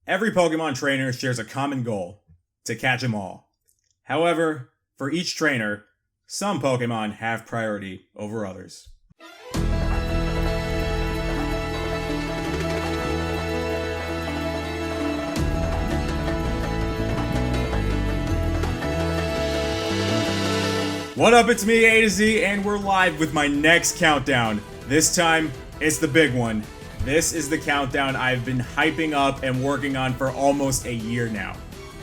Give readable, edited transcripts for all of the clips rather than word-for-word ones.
Every Pokemon trainer shares a common goal: to catch them all. However, for each trainer, some Pokemon have priority over others. What up, it's me, A2Z, and we're live with my next countdown. This time, it's the big one. This is the countdown I've been hyping up and working on for almost a year now.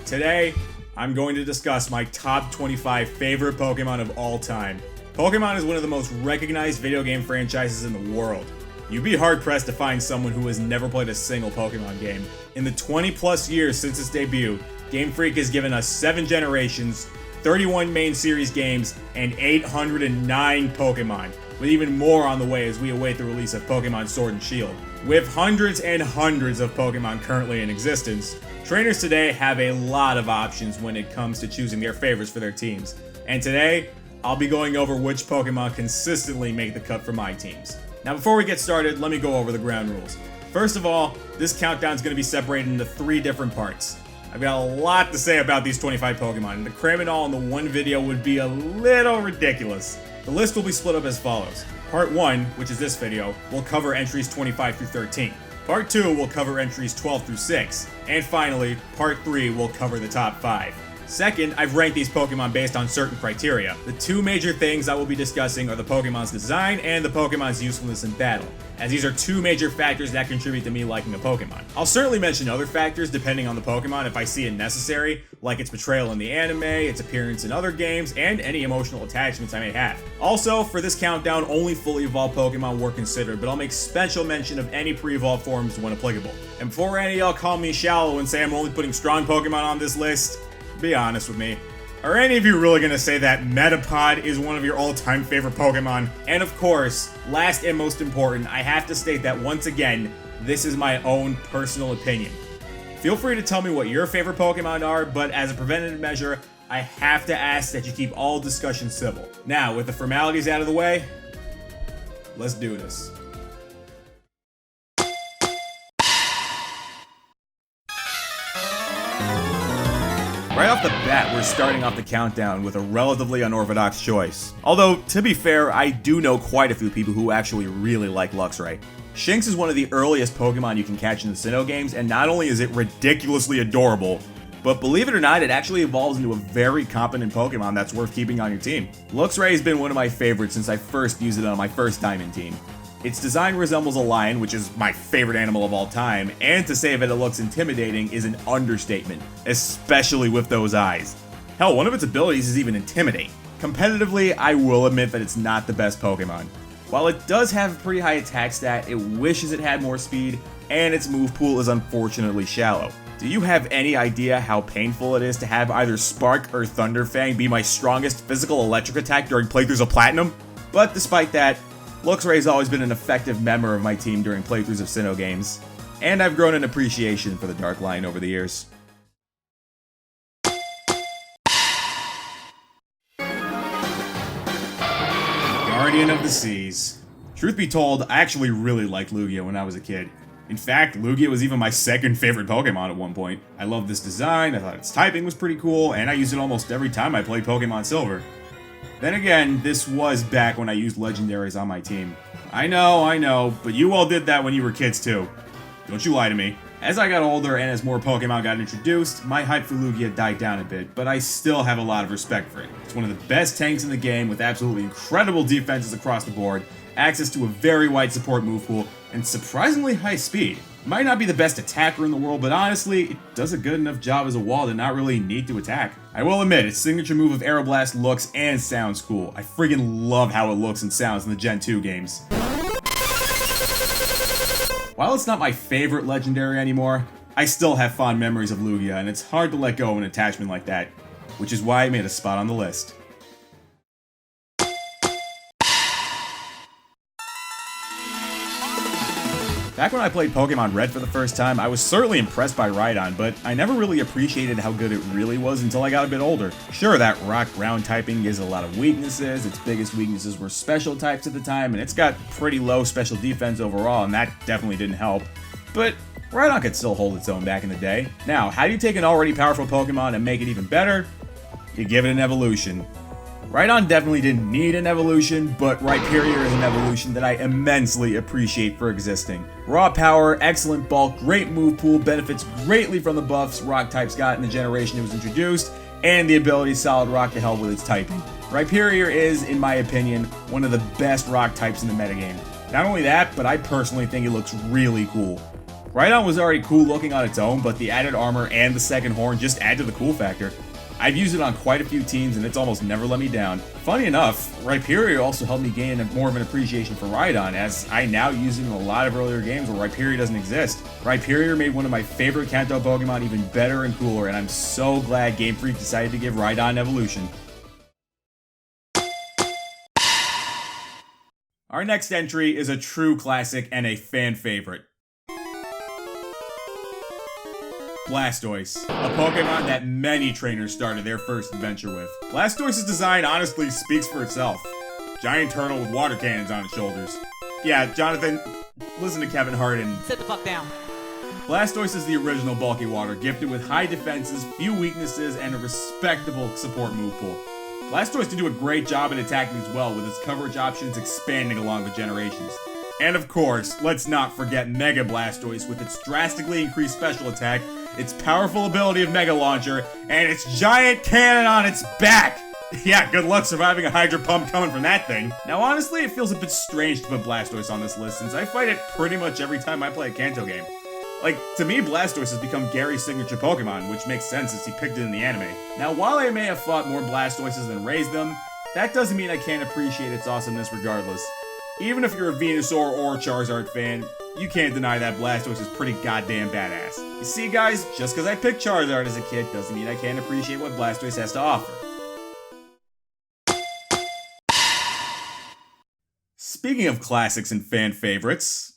Today, I'm going to discuss my top 25 favorite Pokemon of all time. Pokemon is one of the most recognized video game franchises in the world. You'd be hard-pressed to find someone who has never played a single Pokemon game. In the 20-plus years since its debut, Game Freak has given us 7 generations, 31 main series games, and 809 Pokemon, with even more on the way as we await the release of Pokemon Sword and Shield. With hundreds and hundreds of Pokemon currently in existence, trainers today have a lot of options when it comes to choosing their favorites for their teams. And today, I'll be going over which Pokemon consistently make the cut for my teams. Now before we get started, let me go over the ground rules. First of all, this countdown is going to be separated into 3 different parts. I've got a lot to say about these 25 Pokemon, and to cram it all into one video would be a little ridiculous. The list will be split up as follows. Part 1, which is this video, will cover entries 25 through 13. Part 2 will cover entries 12 through 6. And finally, Part 3 will cover the top 5. Second, I've ranked these Pokemon based on certain criteria. The 2 major things I will be discussing are the Pokemon's design and the Pokemon's usefulness in battle, as these are 2 major factors that contribute to me liking a Pokemon. I'll certainly mention other factors depending on the Pokemon if I see it necessary, like its portrayal in the anime, its appearance in other games, and any emotional attachments I may have. Also, for this countdown, only fully evolved Pokemon were considered, but I'll make special mention of any pre-evolved forms when applicable. And before any of y'all call me shallow and say I'm only putting strong Pokemon on this list, be honest with me. Are any of you really gonna say that Metapod is one of your all-time favorite Pokemon? And of course, last and most important, I have to state that once again, this is my own personal opinion. Feel free to tell me what your favorite Pokemon are, but as a preventative measure, I have to ask that you keep all discussion civil. Now, with the formalities out of the way, let's do this. Right off the bat, we're starting off the countdown with a relatively unorthodox choice. Although, to be fair, I do know quite a few people who actually really like Luxray. Shinx is one of the earliest Pokemon you can catch in the Sinnoh games, and not only is it ridiculously adorable, but believe it or not, it actually evolves into a very competent Pokemon that's worth keeping on your team. Luxray has been one of my favorites since I first used it on my first Diamond team. Its design resembles a lion, which is my favorite animal of all time, and to say that it looks intimidating is an understatement, especially with those eyes. Hell, one of its abilities is even Intimidate. Competitively, I will admit that it's not the best Pokemon. While it does have a pretty high attack stat, it wishes it had more speed, and its move pool is unfortunately shallow. Do you have any idea how painful it is to have either Spark or Thunder Fang be my strongest physical electric attack during playthroughs of Platinum? But despite that, Luxray has always been an effective member of my team during playthroughs of Sinnoh games, and I've grown an appreciation for the Dark Line over the years. Guardian of the Seas. Truth be told, I actually really liked Lugia when I was a kid. In fact, Lugia was even my second favorite Pokemon at one point. I loved this design, I thought its typing was pretty cool, and I used it almost every time I played Pokemon Silver. Then again, this was back when I used legendaries on my team. I know, but you all did that when you were kids too. Don't you lie to me. As I got older and as more Pokemon got introduced, my hype for Lugia died down a bit, but I still have a lot of respect for it. It's one of the best tanks in the game with absolutely incredible defenses across the board, access to a very wide support move pool, and surprisingly high speed. It might not be the best attacker in the world, but honestly, it does a good enough job as a wall to not really need to attack. I will admit, its signature move of Aeroblast looks and sounds cool. I friggin' love how it looks and sounds in the Gen 2 games. While it's not my favorite legendary anymore, I still have fond memories of Lugia, and it's hard to let go of an attachment like that, which is why it made a spot on the list. Back when I played Pokemon Red for the first time, I was certainly impressed by Rideon, but I never really appreciated how good it really was until I got a bit older. Sure, that rock ground typing gives a lot of weaknesses, its biggest weaknesses were special types at the time, and it's got pretty low special defense overall, and that definitely didn't help. But Rideon could still hold its own back in the day. Now, how do you take an already powerful Pokemon and make it even better? You give it an evolution. Rideon definitely didn't need an evolution, but Rhyperior is an evolution that I immensely appreciate for existing. Raw power, excellent bulk, great move pool, benefits greatly from the buffs rock types got in the generation it was introduced, and the ability Solid Rock to help with its typing. Rhyperior is, in my opinion, one of the best rock types in the metagame. Not only that, but I personally think it looks really cool. Rideon was already cool looking on its own, but the added armor and the second horn just add to the cool factor. I've used it on quite a few teams and it's almost never let me down. Funny enough, Rhyperior also helped me gain more of an appreciation for Rideon, as I now use it in a lot of earlier games where Rhyperior doesn't exist. Rhyperior made one of my favorite Kanto Pokemon even better and cooler, and I'm so glad Game Freak decided to give Rideon an evolution. Our next entry is a true classic and a fan favorite. Blastoise, a Pokemon that many trainers started their first adventure with. Blastoise's design honestly speaks for itself. Giant turtle with water cannons on its shoulders. Yeah, Jonathan, listen to Kevin Hart and sit the fuck down. Blastoise is the original bulky water, gifted with high defenses, few weaknesses, and a respectable support move pool. Blastoise can do a great job at attacking as well, with its coverage options expanding along with generations. And of course, let's not forget Mega Blastoise with its drastically increased special attack, its powerful ability of Mega Launcher, and its giant cannon on its back! Yeah, good luck surviving a Hydro Pump coming from that thing. Now honestly, it feels a bit strange to put Blastoise on this list, since I fight it pretty much every time I play a Kanto game. Like, to me, Blastoise has become Gary's signature Pokemon, which makes sense since he picked it in the anime. Now, while I may have fought more Blastoises than raised them, that doesn't mean I can't appreciate its awesomeness regardless. Even if you're a Venusaur or Charizard fan, you can't deny that Blastoise is pretty goddamn badass. You see guys, just because I picked Charizard as a kid doesn't mean I can't appreciate what Blastoise has to offer. Speaking of classics and fan favorites,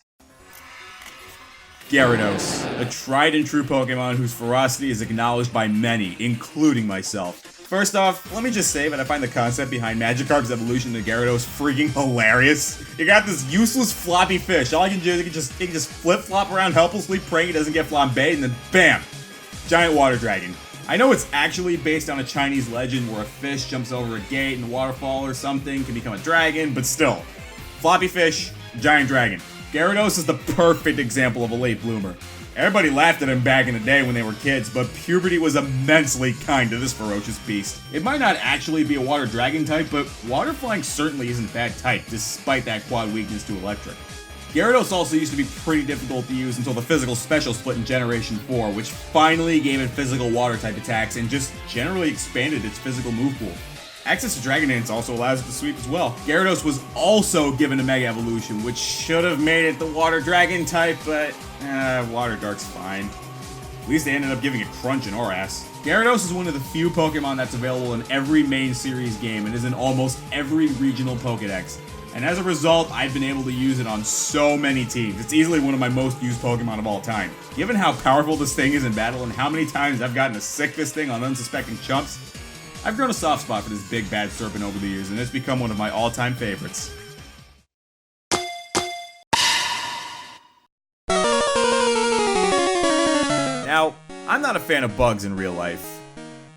Gyarados, a tried and true Pokemon whose ferocity is acknowledged by many, including myself. First off, let me just say that I find the concept behind Magikarp's evolution to Gyarados freaking hilarious. You got this useless floppy fish, all you can do is he can just flip-flop around helplessly praying he doesn't get flambéed, and then BAM! Giant water dragon. I know it's actually based on a Chinese legend where a fish jumps over a gate and a waterfall or something can become a dragon, but still. Floppy fish, giant dragon. Gyarados is the perfect example of a late bloomer. Everybody laughed at him back in the day when they were kids, but puberty was immensely kind to this ferocious beast. It might not actually be a water dragon type, but water flying certainly isn't that type, despite that quad weakness to electric. Gyarados also used to be pretty difficult to use until the physical special split in Generation 4, which finally gave it physical water type attacks and just generally expanded its physical move pool. Access to Dragon Dance also allows it to sweep as well. Gyarados was also given a Mega Evolution, which should have made it the Water Dragon type, but Water Dark's fine. At least they ended up giving it Crunch and Oras. Gyarados is one of the few Pokemon that's available in every main series game and is in almost every regional Pokedex. And as a result, I've been able to use it on so many teams. It's easily one of my most used Pokemon of all time. Given how powerful this thing is in battle and how many times I've gotten to sick this thing on unsuspecting chumps, I've grown a soft spot for this big bad serpent over the years, and it's become one of my all-time favorites. Now, I'm not a fan of bugs in real life.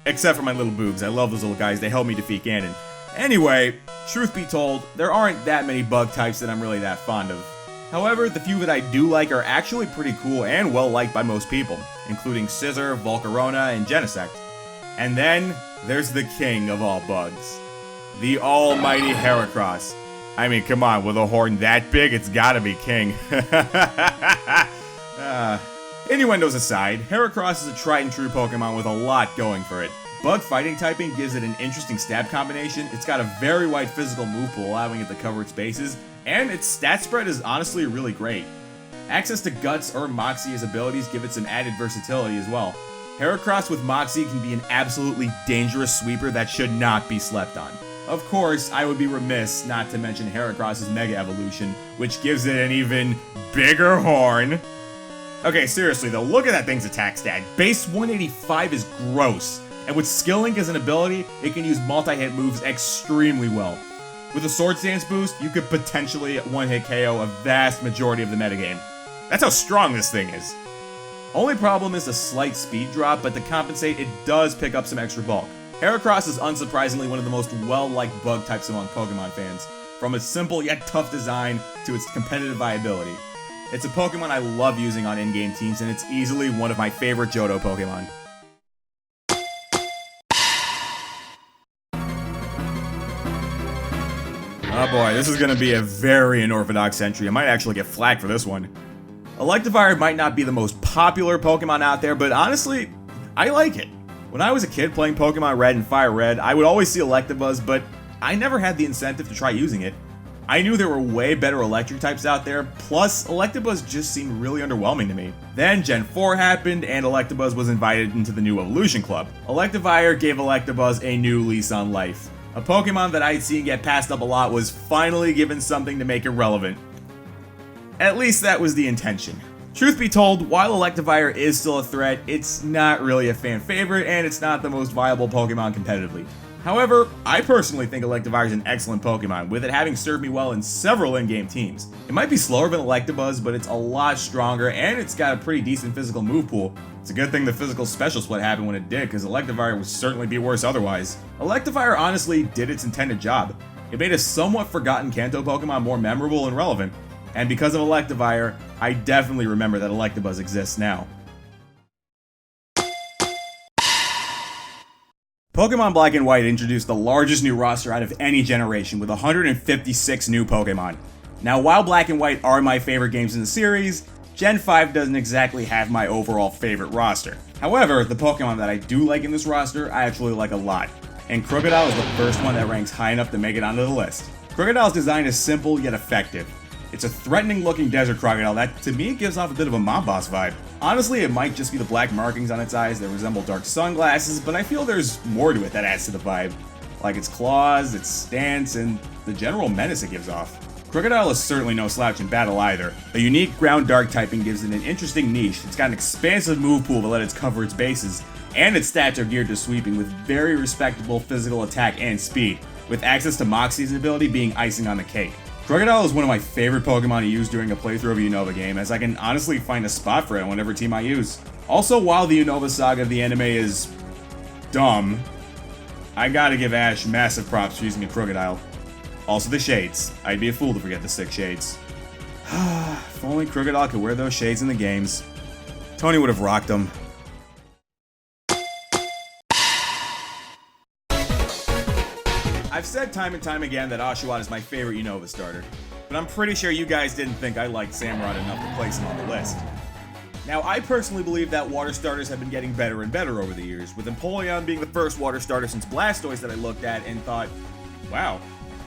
Except for my little boogs. I love those little guys, they help me defeat Ganon. Anyway, truth be told, there aren't that many bug types that I'm really that fond of. However, the few that I do like are actually pretty cool and well liked by most people, including Scizor, Volcarona, and Genesect. And then, there's the king of all bugs. The almighty Heracross. I mean, come on, with a horn that big, it's gotta be king. Innuendos aside, Heracross is a tried and true Pokemon with a lot going for it. Bug fighting typing gives it an interesting stab combination, it's got a very wide physical move pool allowing it to cover its bases, and its stat spread is honestly really great. Access to Guts or Moxie as abilities give it some added versatility as well. Heracross with Moxie can be an absolutely dangerous sweeper that should not be slept on. Of course, I would be remiss not to mention Heracross's Mega Evolution, which gives it an even bigger horn. Okay, seriously though, look at that thing's attack stat. Base 185 is gross, and with Skill Link as an ability, it can use multi-hit moves extremely well. With a Swords Dance boost, you could potentially one-hit KO a vast majority of the metagame. That's how strong this thing is. Only problem is a slight speed drop, but to compensate, it does pick up some extra bulk. Heracross is unsurprisingly one of the most well-liked bug types among Pokemon fans, from its simple yet tough design to its competitive viability. It's a Pokemon I love using on in-game teams, and it's easily one of my favorite Johto Pokemon. Oh boy, this is going to be a very unorthodox entry. I might actually get flagged for this one. Electivire might not be the most popular Pokemon out there, but honestly, I like it. When I was a kid playing Pokemon Red and Fire Red, I would always see Electabuzz, but I never had the incentive to try using it. I knew there were way better electric types out there, plus Electabuzz just seemed really underwhelming to me. Then Gen 4 happened, and Electabuzz was invited into the new Evolution Club. Electivire gave Electabuzz a new lease on life. A Pokemon that I'd seen get passed up a lot was finally given something to make it relevant. At least that was the intention. Truth be told, while Electivire is still a threat, it's not really a fan favorite, and it's not the most viable Pokemon competitively. However, I personally think Electivire is an excellent Pokemon, with it having served me well in several in-game teams. It might be slower than Electabuzz, but it's a lot stronger, and it's got a pretty decent physical move pool. It's a good thing the physical special split happened when it did, because Electivire would certainly be worse otherwise. Electivire honestly did its intended job. It made a somewhat forgotten Kanto Pokemon more memorable and relevant. And because of Electivire, I definitely remember that Electabuzz exists now. Pokemon Black and White introduced the largest new roster out of any generation, with 156 new Pokemon. Now, while Black and White are my favorite games in the series, Gen 5 doesn't exactly have my overall favorite roster. However, the Pokemon that I do like in this roster, I actually like a lot. And Krookodile is the first one that ranks high enough to make it onto the list. Krookodile's design is simple yet effective. It's a threatening looking desert crocodile that, to me, gives off a bit of a mob boss vibe. Honestly, it might just be the black markings on its eyes that resemble dark sunglasses, but I feel there's more to it that adds to the vibe. Like its claws, its stance, and the general menace it gives off. Krookodile is certainly no slouch in battle either. A unique ground dark typing gives it an interesting niche. It's got an expansive move pool to let it cover its bases, and its stats are geared to sweeping with very respectable physical attack and speed, with access to Moxie's ability being icing on the cake. Krookodile is one of my favorite Pokemon to use during a playthrough of a Unova game, as I can honestly find a spot for it on whatever team I use. Also, while the Unova saga of the anime is dumb, I gotta give Ash massive props for using a Krookodile. Also the shades. I'd be a fool to forget the 6 shades. If only Krookodile could wear those shades in the games. Tony would have rocked them. I've said time and time again that Oshawott is my favorite Unova starter, but I'm pretty sure you guys didn't think I liked Samurott enough to place him on the list. Now, I personally believe that water starters have been getting better and better over the years, with Empoleon being the first water starter since Blastoise that I looked at and thought, wow,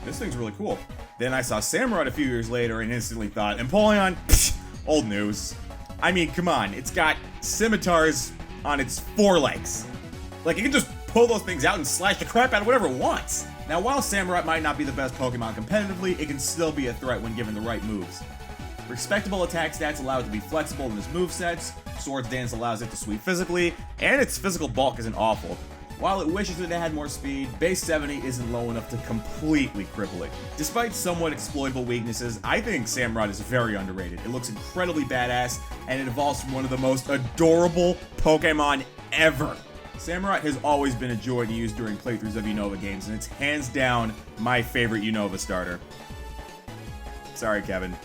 this thing's really cool. Then I saw Samurott a few years later and instantly thought, Empoleon, psh, old news. I mean, come on, it's got scimitars on its forelegs. Like, it can just pull those things out and slash the crap out of whatever it wants. Now, while Samurott might not be the best Pokemon competitively, it can still be a threat when given the right moves. Respectable attack stats allow it to be flexible in its movesets, Swords Dance allows it to sweep physically, and its physical bulk isn't awful. While it wishes it had more speed, base 70 isn't low enough to completely cripple it. Despite somewhat exploitable weaknesses, I think Samurott is very underrated. It looks incredibly badass, and it evolves from one of the most adorable Pokemon ever. Samurott has always been a joy to use during playthroughs of Unova games, and it's hands down my favorite Unova starter. Sorry, Kevin.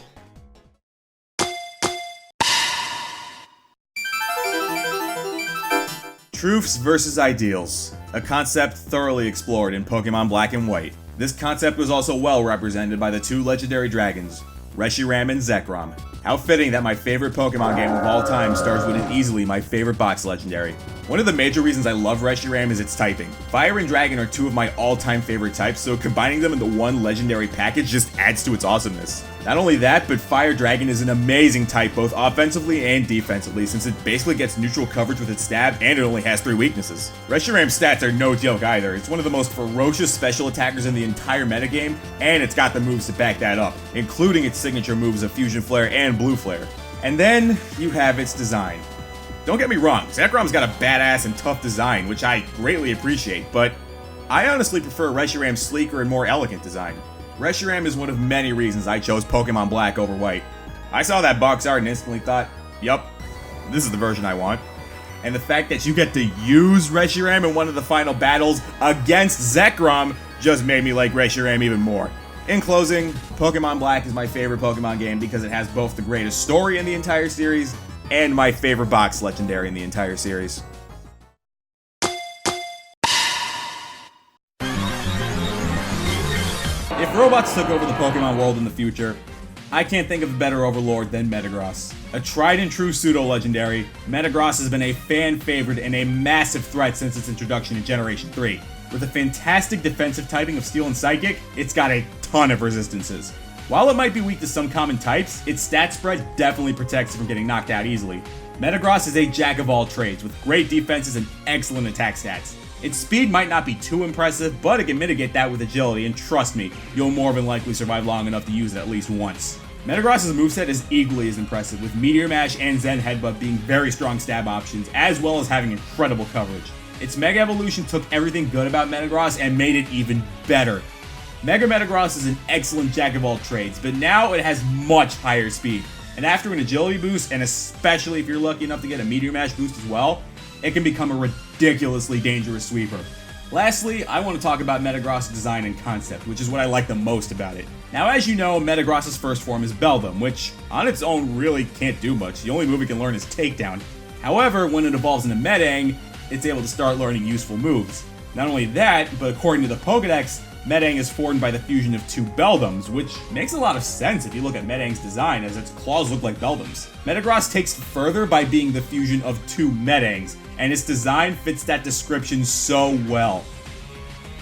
Truths versus Ideals, a concept thoroughly explored in Pokemon Black and White. This concept was also well represented by the 2 legendary dragons, Reshiram and Zekrom. How fitting that my favorite Pokemon game of all time starts with an easily my favorite box legendary. One of the major reasons I love Reshiram is its typing. Fire and Dragon are 2 of my all-time favorite types, so combining them into one legendary package just adds to its awesomeness. Not only that, but Fire Dragon is an amazing type both offensively and defensively, since it basically gets neutral coverage with its stab and it only has 3 weaknesses. Reshiram's stats are no joke either. It's one of the most ferocious special attackers in the entire metagame, and it's got the moves to back that up, including its signature moves of Fusion Flare and Blue Flare. And then you have its design. Don't get me wrong, Zekrom's got a badass and tough design, which I greatly appreciate, but I honestly prefer Reshiram's sleeker and more elegant design. Reshiram is one of many reasons I chose Pokemon Black over White. I saw that box art and instantly thought, yup, this is the version I want. And the fact that you get to use Reshiram in one of the final battles against Zekrom just made me like Reshiram even more. In closing, Pokemon Black is my favorite Pokemon game because it has both the greatest story in the entire series and my favorite box legendary in the entire series. If robots took over the Pokemon world in the future, I can't think of a better overlord than Metagross. A tried and true pseudo-legendary, Metagross has been a fan favorite and a massive threat since its introduction in Generation 3. With a fantastic defensive typing of Steel and Psychic, it's got a ton of resistances. While it might be weak to some common types, its stat spread definitely protects it from getting knocked out easily. Metagross is a jack of all trades, with great defenses and excellent attack stats. Its speed might not be too impressive, but it can mitigate that with agility, and trust me, you'll more than likely survive long enough to use it at least once. Metagross's moveset is equally as impressive, with Meteor Mash and Zen Headbutt being very strong stab options, as well as having incredible coverage. Its Mega Evolution took everything good about Metagross and made it even better. Mega Metagross is an excellent jack of all trades, but now it has much higher speed. And after an agility boost, and especially if you're lucky enough to get a Meteor Mash boost as well, it can become a ridiculously dangerous sweeper. Lastly, I want to talk about Metagross' design and concept, which is what I like the most about it. Now, as you know, Metagross' first form is Beldum, which on its own really can't do much. The only move it can learn is Takedown. However, when it evolves into Metang, it's able to start learning useful moves. Not only that, but according to the Pokedex, Metang is formed by the fusion of two Beldums, which makes a lot of sense if you look at Metang's design, as its claws look like Beldums. Metagross takes further by being the fusion of two Metangs, and its design fits that description so well.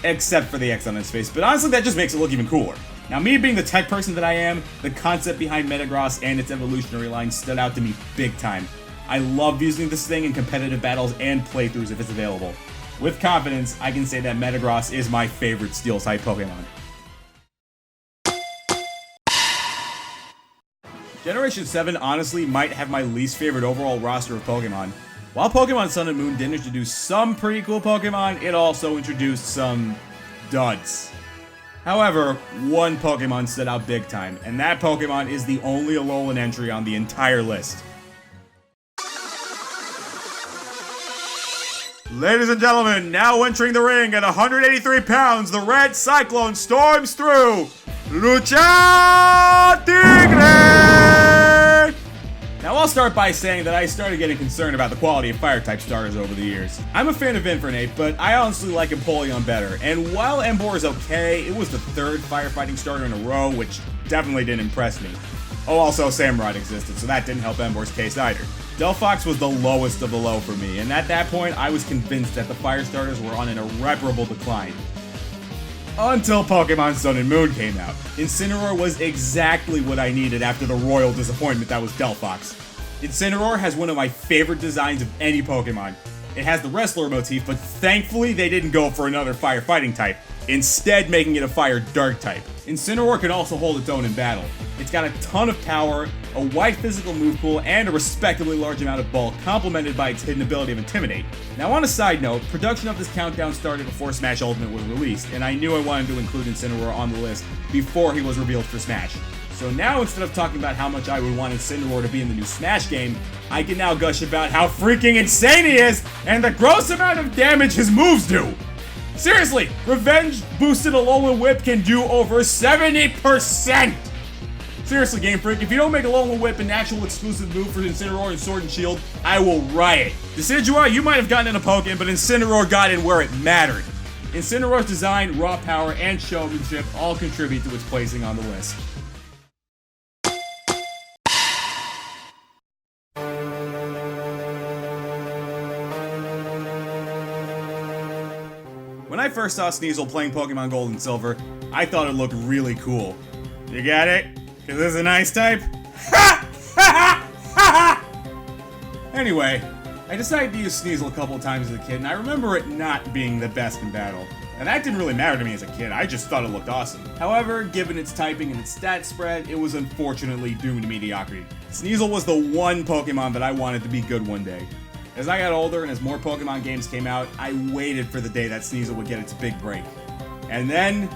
Except for the X on its face, but honestly that just makes it look even cooler. Now, me being the tech person that I am, the concept behind Metagross and its evolutionary line stood out to me big time. I love using this thing in competitive battles and playthroughs if it's available. With confidence, I can say that Metagross is my favorite Steel-type Pokemon. Generation 7 honestly might have my least favorite overall roster of Pokemon. While Pokemon Sun and Moon did introduce some pretty cool Pokemon, it also introduced some duds. However, one Pokemon stood out big time, and that Pokemon is the only Alolan entry on the entire list. Ladies and gentlemen, now entering the ring at 183 pounds, the Red Cyclone storms through Lucha Tigre! Now I'll start by saying that I started getting concerned about the quality of Fire-type starters over the years. I'm a fan of Infernape, but I honestly like Empoleon better, and while Emboar is okay, it was the third firefighting starter in a row, which definitely didn't impress me. Oh, also Samurott existed, so that didn't help Emboar's case either. Delphox was the lowest of the low for me, and at that point, I was convinced that the fire starters were on an irreparable decline. Until Pokemon Sun and Moon came out. Incineroar was exactly what I needed after the royal disappointment that was Delphox. Incineroar has one of my favorite designs of any Pokemon. It has the wrestler motif, but thankfully they didn't go for another firefighting type, instead making it a fire dark type. Incineroar can also hold its own in battle. It's got a ton of power, a wide physical move pool, and a respectably large amount of bulk, complemented by its hidden ability of Intimidate. Now on a side note, production of this countdown started before Smash Ultimate was released, and I knew I wanted to include Incineroar on the list before he was revealed for Smash. So now instead of talking about how much I would want Incineroar to be in the new Smash game, I can now gush about how freaking insane he is and the gross amount of damage his moves do! Seriously, Revenge boosted Alolan Whip can do over 70%! Seriously, Game Freak, if you don't make Alolan Whip an actual exclusive move for Incineroar and Sword and Shield, I will riot. Decidueye, you might have gotten in a Pokémon, but Incineroar got in where it mattered. Incineroar's design, raw power, and showmanship all contribute to its placing on the list. When I first saw Sneasel playing Pokemon Gold and Silver, I thought it looked really cool. You get it? Cause this is an ice type? Ha! Ha ha! Ha ha! Anyway, I decided to use Sneasel a couple times as a kid, and I remember it not being the best in battle. And that didn't really matter to me as a kid, I just thought it looked awesome. However, given its typing and its stat spread, it was unfortunately doomed to mediocrity. Sneasel was the one Pokemon that I wanted to be good one day. As I got older and as more Pokemon games came out, I waited for the day that Sneasel would get its big break. And then,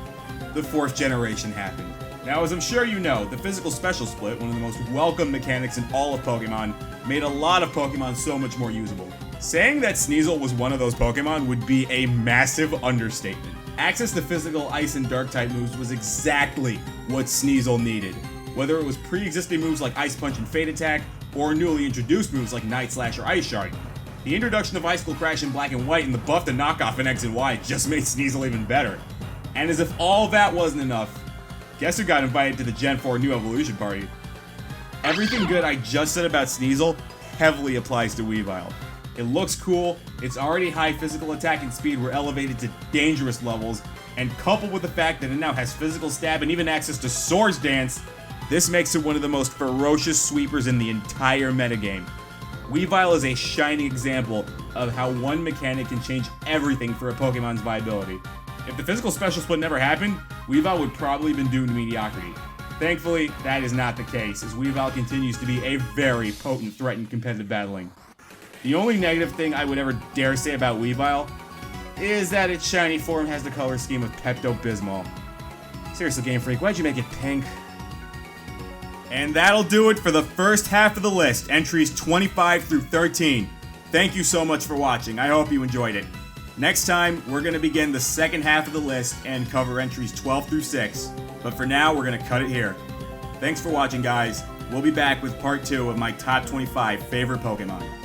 the 4th generation happened. Now, as I'm sure you know, the physical special split, one of the most welcome mechanics in all of Pokemon, made a lot of Pokemon so much more usable. Saying that Sneasel was one of those Pokemon would be a massive understatement. Access to physical Ice and Dark type moves was exactly what Sneasel needed. Whether it was pre-existing moves like Ice Punch and Fade Attack, or newly introduced moves like Night Slash or Ice Shard. The introduction of Icicle Crash in Black and White and the buff to knockoff in X and Y just made Sneasel even better. And as if all that wasn't enough, guess who got invited to the Gen 4 New Evolution Party? Everything good I just said about Sneasel heavily applies to Weavile. It looks cool, its already high physical attack and speed were elevated to dangerous levels, and coupled with the fact that it now has physical stab and even access to Swords Dance, this makes it one of the most ferocious sweepers in the entire metagame. Weavile is a shining example of how one mechanic can change everything for a Pokemon's viability. If the physical special split never happened, Weavile would probably have been doomed to mediocrity. Thankfully, that is not the case, as Weavile continues to be a very potent threat in competitive battling. The only negative thing I would ever dare say about Weavile is that its shiny form has the color scheme of Pepto-Bismol. Seriously, Game Freak, why'd you make it pink? And that'll do it for the first half of the list, entries 25 through 13. Thank you so much for watching, I hope you enjoyed it. Next time, we're going to begin the second half of the list and cover entries 12 through 6. But for now, we're going to cut it here. Thanks for watching, guys. We'll be back with part 2 of my top 25 favorite Pokemon.